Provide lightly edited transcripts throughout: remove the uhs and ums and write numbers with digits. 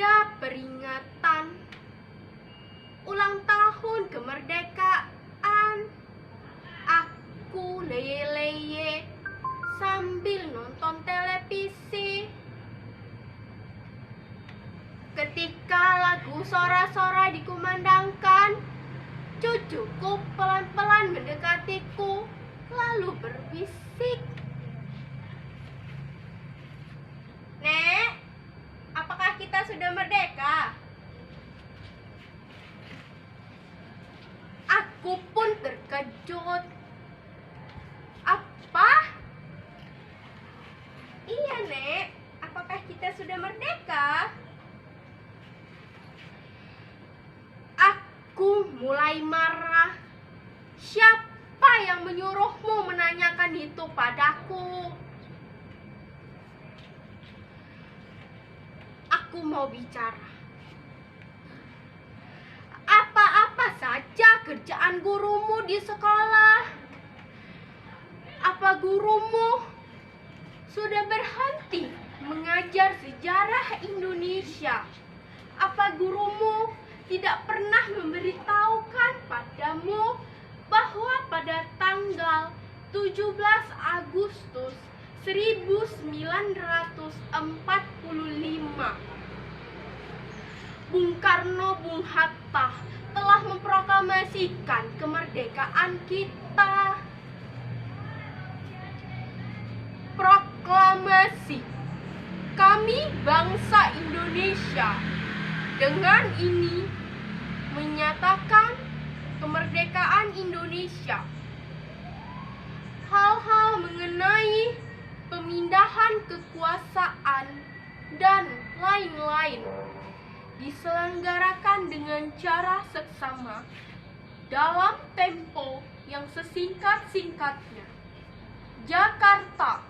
pada peringatan ulang tahun kemerdekaan, aku leye-leye sambil nonton televisi. Ketika lagu Sora-Sora dikumandangkan, cucuku pelan-pelan mendekatiku, lalu berbisik, "Nek, apakah kita sudah merdeka?" Aku pun terkejut. "Apa? Iya, Nek. Apakah kita sudah merdeka?" Aku mulai marah. Siapa yang menyuruhmu menanyakan itu padaku? Aku mau bicara. Apa-apa saja kerjaan gurumu di sekolah? Apa gurumu sudah berhenti mengajar sejarah Indonesia? Apa gurumu tidak pernah memberitahukan padamu bahwa pada tanggal 17 Agustus 1945 Bung Karno, Bung Hatta telah memproklamasikan kemerdekaan kita. Proklamasi kami bangsa Indonesia dengan ini menyatakan kemerdekaan Indonesia. Hal-hal mengenai pemindahan kekuasaan dan lain-lain diselenggarakan dengan cara seksama dalam tempo yang sesingkat-singkatnya. Jakarta,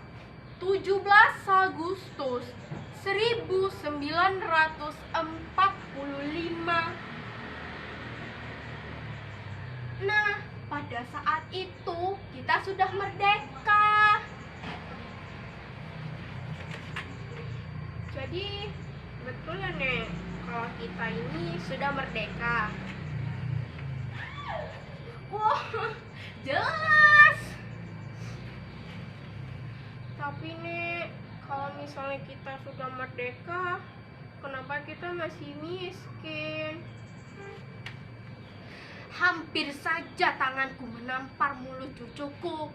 17 Agustus 1945. Nah, pada saat itu kita sudah merdeka. Jadi, betul ya, Nek, kalau kita ini sudah merdeka. Wah, jelas. Tapi, Nek, kalau misalnya kita sudah merdeka, kenapa kita masih miskin? Hampir saja tanganku menampar mulut cucuku.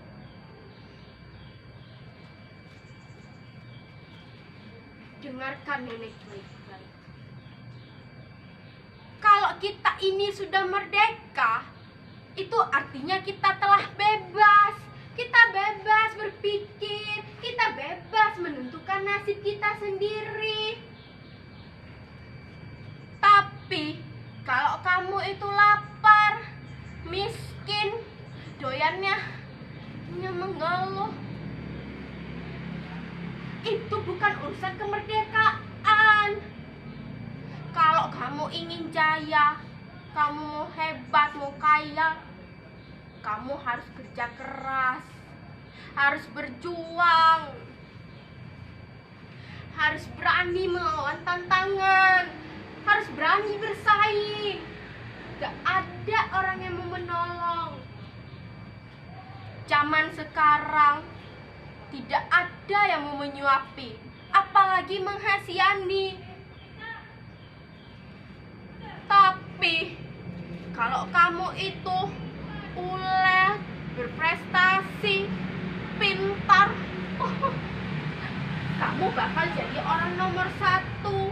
Dengarkan, Nenek baik-baik. Kalau kita ini sudah merdeka, itu artinya kita telah bebas. Kita bebas berpikir, kita bebas menentukan nasib kita sendiri. Tapi kalau kamu itu lapar, miskin, doyannya hanya mengeluh, itu bukan urusan kemerdekaan. Kalau kamu ingin jaya, kamu mau hebat, mau kaya, kamu harus kerja keras, harus berjuang, harus berani melawan tantangan, harus berani bersaing. Gak ada orang yang mau menolong. Zaman sekarang tidak ada yang mau menyuapi, apalagi menghasihani. Tapi kalau kamu itu ulet, berprestasi, pintar, kamu bakal jadi orang nomor 1.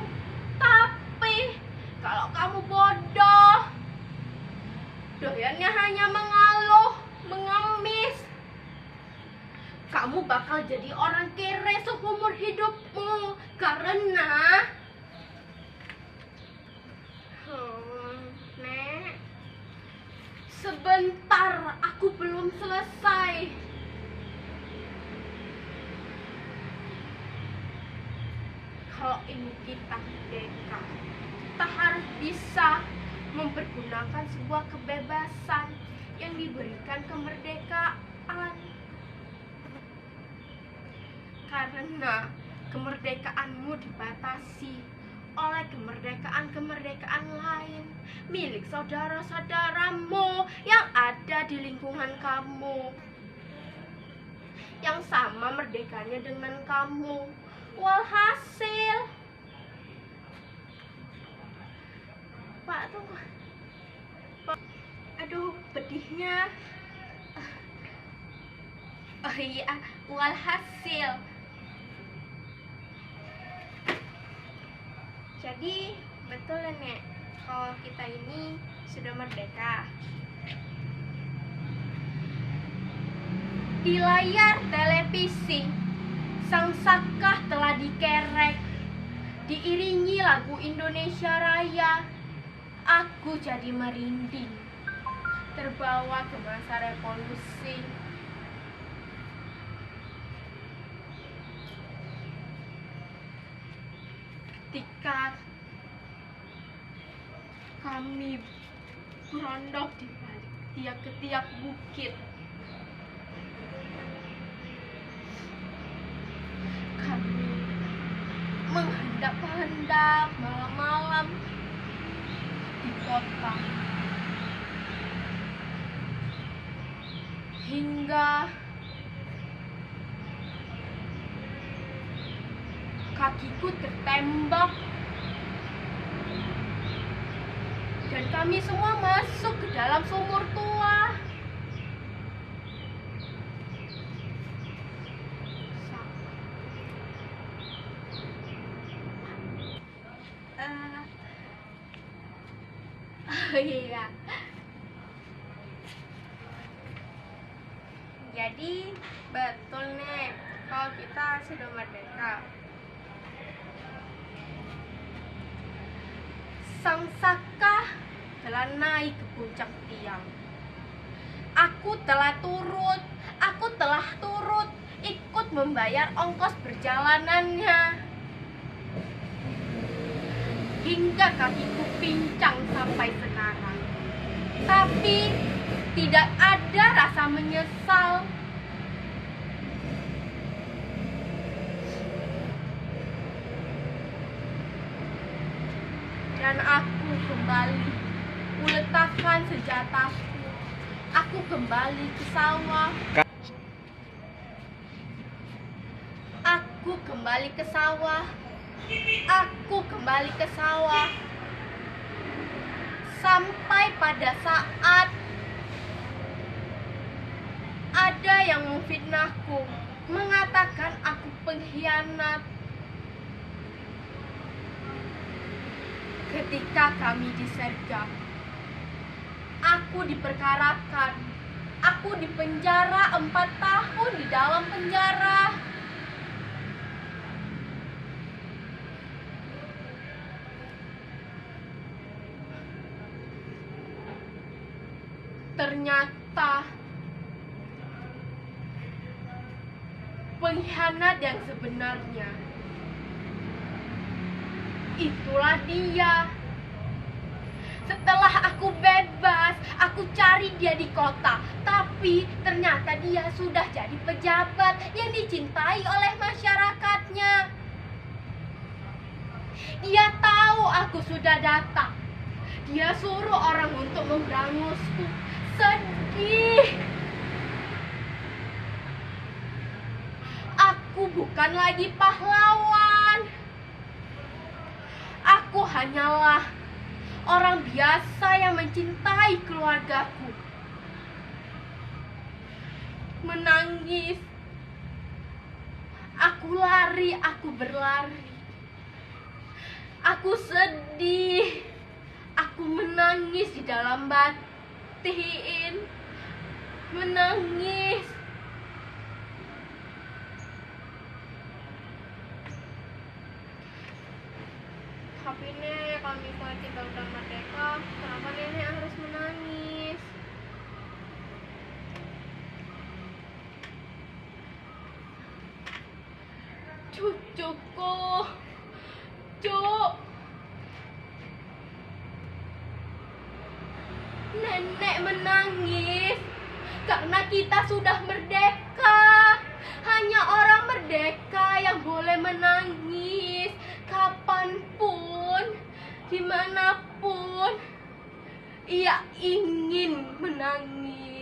Tapi kalau kamu bodoh, doyannya hanya mengeluh, mengemis, kamu bakal jadi orang kere seumur hidupmu. Karena Nek, sebentar, aku belum selesai. Kalau ini kita merdeka, kita harus bisa mempergunakan sebuah kebebasan yang diberikan kemerdekaan. Karena kemerdekaanmu dibatasi oleh kemerdekaan-kemerdekaan lain milik saudara-saudaramu yang ada di lingkungan kamu, yang sama merdekanya dengan kamu. Walhasil, Pak, tunggu. Aduh, pedihnya. Oh iya, walhasil. Jadi, betul Nenek, kalau kita ini sudah merdeka. Di layar televisi, sang saka telah dikerek. Diiringi lagu Indonesia Raya, aku jadi merinding, terbawa ke masa revolusi. Ketika kami berondok di balik tiap bukit, kami menghendap-hendap malam-malam di kota, hingga kakiku tertembak dan kami semua masuk ke dalam sumur tua. Oh iya. Jadi betul nih, kalau kita sudah merdeka. Sang saka telah naik ke puncak tiang. Aku telah turut ikut membayar ongkos perjalanannya. Hingga kakiku pincang sampai sekarang. Tapi tidak ada rasa menyesal. Dan aku kembali meletakkan senjataku. Aku kembali ke sawah. Aku kembali ke sawah. Aku kembali ke sawah. Sampai pada saat ada yang memfitnahku, mengatakan aku pengkhianat. Ketika kami disergap, aku diperkarakan. Aku dipenjara 4 tahun di dalam penjara. Ternyata pengkhianat yang sebenarnya itulah dia. Setelah aku bebas, aku cari dia di kota. Tapi ternyata dia sudah jadi pejabat yang dicintai oleh masyarakatnya. Dia tahu aku sudah datang. Dia suruh orang untuk memberangusku. Sedih. Aku bukan lagi pahlawan. Aku hanyalah orang biasa yang mencintai keluargaku. Menangis. Aku lari, aku berlari. Aku sedih. Aku menangis di dalam batin. Menangis. Tapi Nek, kalau misalnya kita udah merdeka, kenapa Nenek harus menangis? Cucuku, Cuk, Nenek menangis karena kita sudah merdeka. Hanya orang merdeka yang boleh menangis kapanpun. dimanapun ia ingin menangis.